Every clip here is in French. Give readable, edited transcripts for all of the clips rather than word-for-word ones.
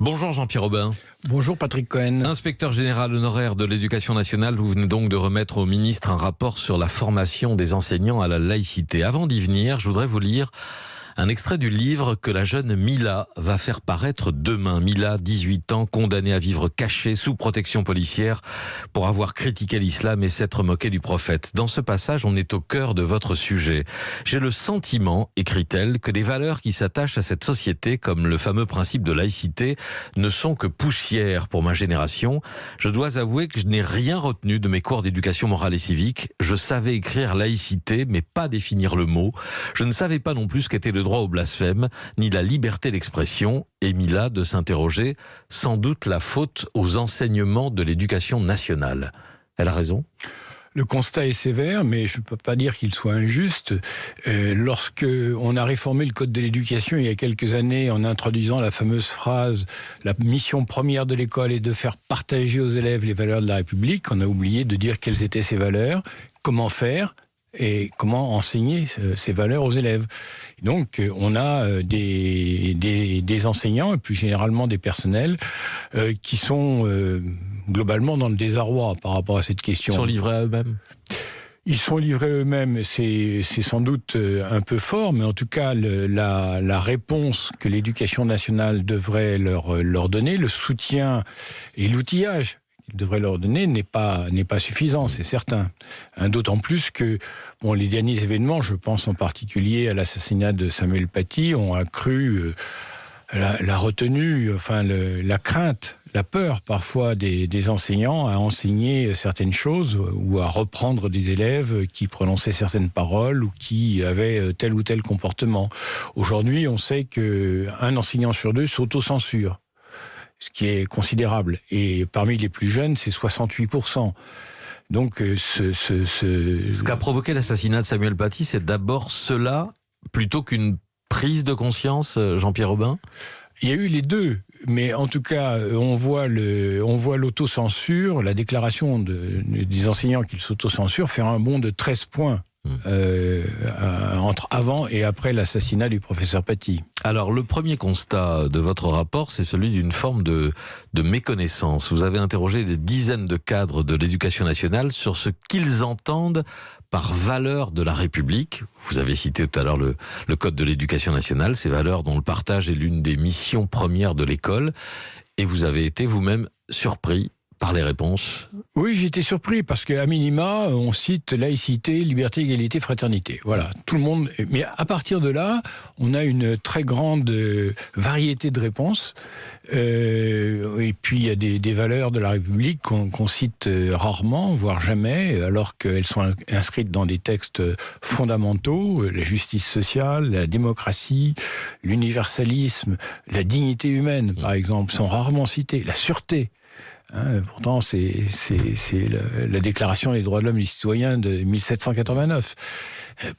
Bonjour Jean-Pierre Aubin. Bonjour Patrick Cohen. Inspecteur général honoraire de l'Éducation nationale, vous venez donc de remettre au ministre un rapport sur la formation des enseignants à la laïcité. Avant d'y venir, je voudrais vous lire un extrait du livre que la jeune Mila va faire paraître demain. Mila, 18 ans, condamnée à vivre cachée sous protection policière pour avoir critiqué l'islam et s'être moqué du prophète. Dans ce passage, on est au cœur de votre sujet. J'ai le sentiment, écrit-elle, que les valeurs qui s'attachent à cette société, comme le fameux principe de laïcité, ne sont que poussière pour ma génération. Je dois avouer que je n'ai rien retenu de mes cours d'éducation morale et civique. Je savais écrire laïcité, mais pas définir le mot. Je ne savais pas non plus ce qu'était le droit au blasphème, ni la liberté d'expression. Et Mila de s'interroger, sans doute la faute aux enseignements de l'éducation nationale. Elle a raison ? Le constat est sévère, mais je ne peux pas dire qu'il soit injuste. Lorsque on a réformé le Code de l'éducation il y a quelques années en introduisant la fameuse phrase « La mission première de l'école est de faire partager aux élèves les valeurs de la République », on a oublié de dire quelles étaient ces valeurs, comment faire et comment enseigner ces valeurs aux élèves. Donc, on a des enseignants et plus généralement des personnels qui sont globalement dans le désarroi par rapport à cette question. Ils sont livrés à eux-mêmes ? Ils sont livrés eux-mêmes, c'est sans doute un peu fort, mais en tout cas, la réponse que l'éducation nationale devrait leur donner, le soutien et l'outillage qu'il devrait leur donner n'est pas suffisant, c'est certain. D'autant plus que les derniers événements, je pense en particulier à l'assassinat de Samuel Paty, ont accru la retenue, la crainte, la peur parfois des enseignants à enseigner certaines choses ou à reprendre des élèves qui prononçaient certaines paroles ou qui avaient tel ou tel comportement. Aujourd'hui, on sait qu'un enseignant sur deux s'auto-censure, ce qui est considérable. Et parmi les plus jeunes, c'est 68%. Donc, Ce qu'a provoqué l'assassinat de Samuel Paty, c'est d'abord cela, plutôt qu'une prise de conscience, Jean-Pierre Aubin ? Il y a eu les deux, mais en tout cas, on voit l'autocensure, la déclaration des enseignants qu'ils s'autocensurent faire un bond de 13 points. Entre avant et après l'assassinat du professeur Paty. Alors, le premier constat de votre rapport, c'est celui d'une forme de méconnaissance. Vous avez interrogé des dizaines de cadres de l'éducation nationale sur ce qu'ils entendent par valeurs de la République. Vous avez cité tout à l'heure le Code de l'éducation nationale, ces valeurs dont le partage est l'une des missions premières de l'école. Et vous avez été vous-même surpris par les réponses. Oui, j'étais surpris parce qu'à minima, on cite laïcité, liberté, égalité, fraternité. Voilà, tout le monde. Mais à partir de là, on a une très grande variété de réponses. Et puis, il y a des valeurs de la République qu'on cite rarement, voire jamais, alors qu'elles sont inscrites dans des textes fondamentaux. La justice sociale, la démocratie, l'universalisme, la dignité humaine, par exemple, sont rarement citées. La sûreté. Pourtant, c'est la Déclaration des droits de l'homme et des citoyens de 1789.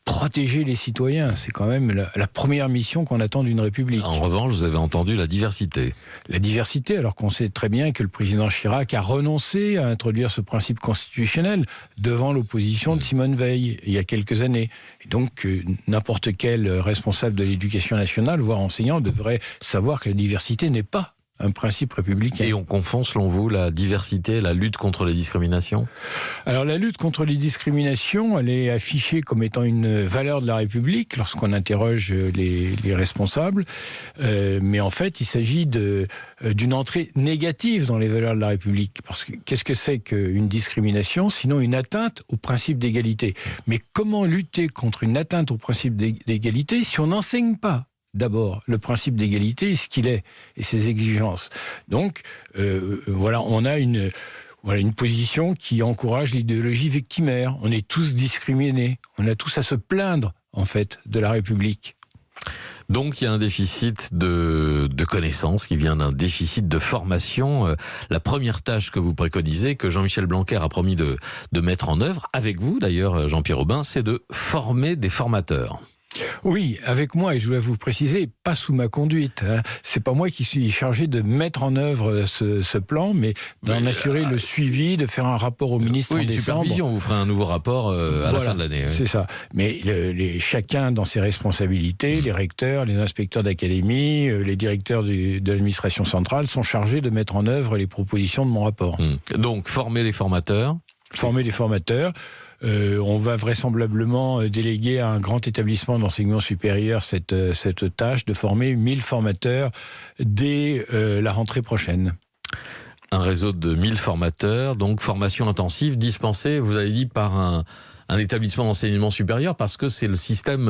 Protéger les citoyens, c'est quand même la première mission qu'on attend d'une république. En revanche, vous avez entendu la diversité. La diversité, alors qu'on sait très bien que le président Chirac a renoncé à introduire ce principe constitutionnel devant l'opposition de Simone Veil, il y a quelques années. Et donc, n'importe quel responsable de l'éducation nationale, voire enseignant, devrait savoir que la diversité n'est pas un principe républicain. Et on confond, selon vous, la diversité et la lutte contre les discriminations ? Alors, la lutte contre les discriminations, elle est affichée comme étant une valeur de la République lorsqu'on interroge les responsables. Mais en fait, il s'agit d'une entrée négative dans les valeurs de la République. Parce que qu'est-ce que c'est qu'une discrimination, sinon une atteinte au principe d'égalité ? Mais comment lutter contre une atteinte au principe d'égalité si on n'enseigne pas d'abord le principe d'égalité, ce qu'il est, et ses exigences. Donc, on a une position qui encourage l'idéologie victimaire. On est tous discriminés. On a tous à se plaindre, en fait, de la République. Donc il y a un déficit de connaissances qui vient d'un déficit de formation. La première tâche que vous préconisez, que Jean-Michel Blanquer a promis de mettre en œuvre, avec vous d'ailleurs Jean-Pierre Aubin, c'est de former des formateurs. Oui, avec moi, et je dois vous préciser, pas sous ma conduite. C'est pas moi qui suis chargé de mettre en œuvre ce plan, mais d'en assurer le suivi, de faire un rapport au ministre en décembre. Supervision, vous ferez un nouveau rapport à la fin de l'année. C'est ça. Mais chacun dans ses responsabilités, les recteurs, les inspecteurs d'académie, les directeurs de l'administration centrale sont chargés de mettre en œuvre les propositions de mon rapport. Donc, former les formateurs. Former les formateurs. On va vraisemblablement déléguer à un grand établissement d'enseignement supérieur cette tâche de former 1000 formateurs dès la rentrée prochaine. Un réseau de 1000 formateurs, donc formation intensive dispensée, vous avez dit, par un établissement d'enseignement supérieur, parce que c'est le système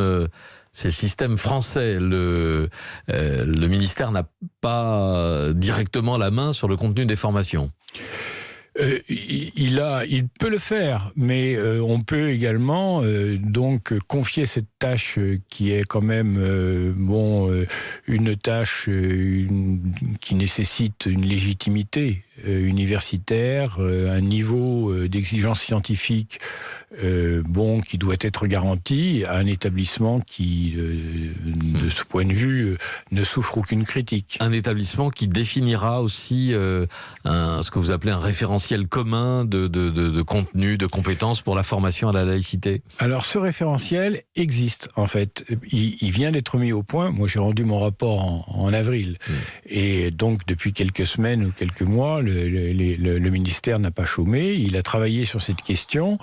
français. Le ministère n'a pas directement la main sur le contenu des formations. Il peut le faire, mais on peut également donc confier cette tâche qui est quand même une tâche qui nécessite une légitimité universitaire, un niveau d'exigence scientifique qui doit être garanti à un établissement qui, de ce point de vue, ne souffre aucune critique. Un établissement qui définira aussi ce que vous appelez un référentiel commun de contenu, de compétences pour la formation à la laïcité. Alors ce référentiel existe en fait. Il vient d'être mis au point. Moi j'ai rendu mon rapport en avril. Et donc depuis quelques semaines ou quelques mois, le ministère n'a pas chômé. Il a travaillé sur cette question.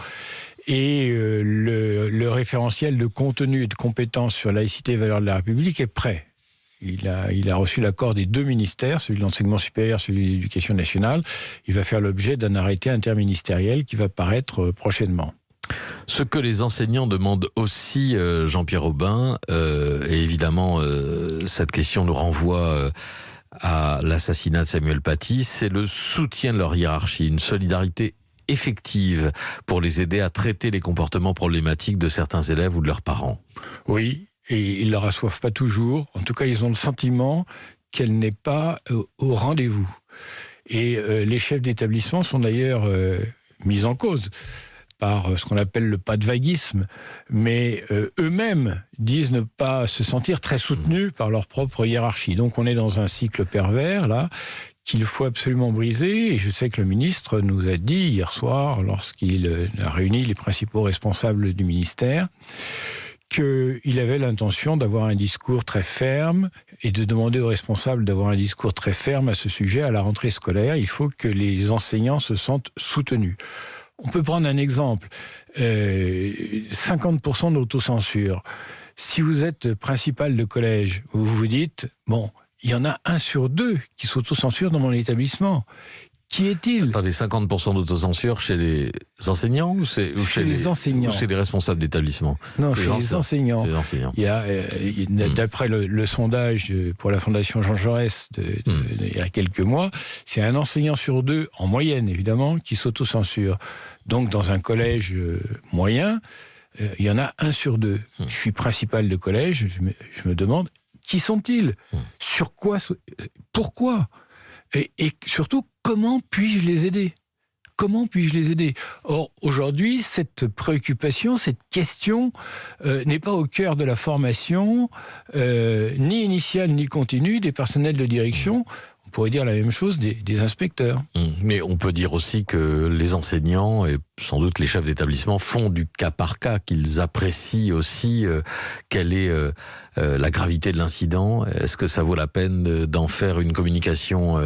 Et le référentiel de contenu et de compétences sur laïcité et valeurs de la République est prêt. Il a reçu l'accord des deux ministères, celui de l'enseignement supérieur, celui de l'éducation nationale. Il va faire l'objet d'un arrêté interministériel qui va paraître prochainement. Ce que les enseignants demandent aussi, Jean-Pierre Aubin, et évidemment cette question nous renvoie à l'assassinat de Samuel Paty, c'est le soutien de leur hiérarchie, une solidarité effective pour les aider à traiter les comportements problématiques de certains élèves ou de leurs parents. Oui, et ils ne la reçoivent pas toujours. En tout cas, ils ont le sentiment qu'elle n'est pas au rendez-vous. Et les chefs d'établissement sont d'ailleurs mis en cause par ce qu'on appelle le pas de vaguisme, mais eux-mêmes disent ne pas se sentir très soutenus par leur propre hiérarchie. Donc on est dans un cycle pervers, là, qu'il faut absolument briser, et je sais que le ministre nous a dit hier soir, lorsqu'il a réuni les principaux responsables du ministère, qu'il avait l'intention d'avoir un discours très ferme et de demander aux responsables d'avoir un discours très ferme à ce sujet à la rentrée scolaire. Il faut que les enseignants se sentent soutenus. On peut prendre un exemple, 50% d'autocensure. Si vous êtes principal de collège, vous vous dites, il y en a 1 sur 2 qui s'autocensurent dans mon établissement. Qui est-il ? Attendez, 50% d'autocensure chez les enseignants ou chez les enseignants, ou chez les responsables d'établissement ? Non, chez les enseignants. Les enseignants. Il y a, d'après le sondage pour la Fondation Jean Jaurès il y a quelques mois, c'est 1 enseignant sur 2, en moyenne évidemment, qui s'autocensure. Donc dans un collège moyen, il y en a 1 sur 2. Je suis principal de collège, je me demande, qui sont-ils ? Sur quoi ? Pourquoi ? Et surtout, comment puis-je les aider ? Comment puis-je les aider ? Or, aujourd'hui, cette préoccupation, cette question n'est pas au cœur de la formation, ni initiale ni continue des personnels de direction. On pourrait dire la même chose des inspecteurs. Mais on peut dire aussi que les enseignants et sans doute les chefs d'établissement font du cas par cas, qu'ils apprécient aussi quelle est la gravité de l'incident. Est-ce que ça vaut la peine d'en faire une communication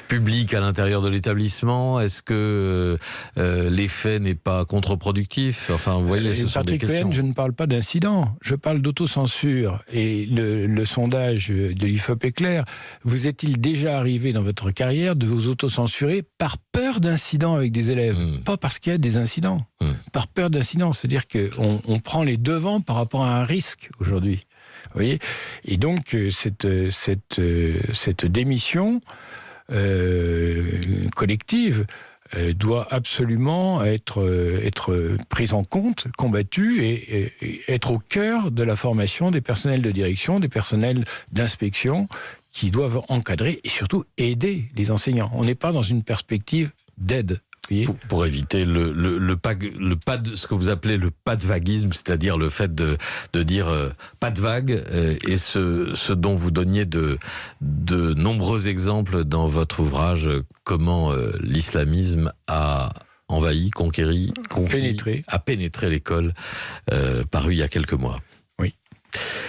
publique à l'intérieur de l'établissement ? Est-ce que l'effet n'est pas contre-productif ? Enfin, vous voyez, ce sont des questions. Je ne parle pas d'incident, je parle d'autocensure. Et le sondage de l'IFOP est clair. Vous est-il déjà arrivé dans votre carrière de vous autocensurer par peur d'incidents avec des élèves ? Pas parce qu'il y a des incidents, par peur d'incidents. C'est-à-dire qu'on prend les devants par rapport à un risque aujourd'hui. Vous voyez ? Et donc, cette démission collective doit absolument être prise en compte, combattue et être au cœur de la formation des personnels de direction, des personnels d'inspection qui doivent encadrer et surtout aider les enseignants. On n'est pas dans une perspective d'aide. approprié. Pour éviter le pas de ce que vous appelez le pas de vaguisme, c'est-à-dire le fait de dire pas de vague, et ce dont vous donniez de nombreux exemples dans votre ouvrage, comment l'islamisme a envahi, conquis, a pénétré l'école, paru il y a quelques mois. Oui.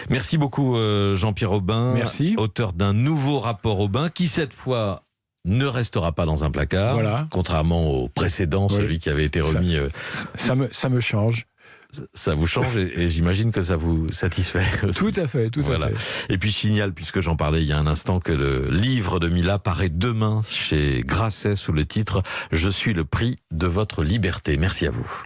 Merci beaucoup Jean-Pierre Aubin, auteur d'un nouveau rapport Aubin qui cette fois ne restera pas dans un placard, contrairement au précédent, celui qui avait été remis. Ça me change. Ça vous change et j'imagine que ça vous satisfait aussi. Tout à fait. Et puis je signale, puisque j'en parlais il y a un instant, que le livre de Mila paraît demain chez Grasset sous le titre « Je suis le prix de votre liberté ». Merci à vous.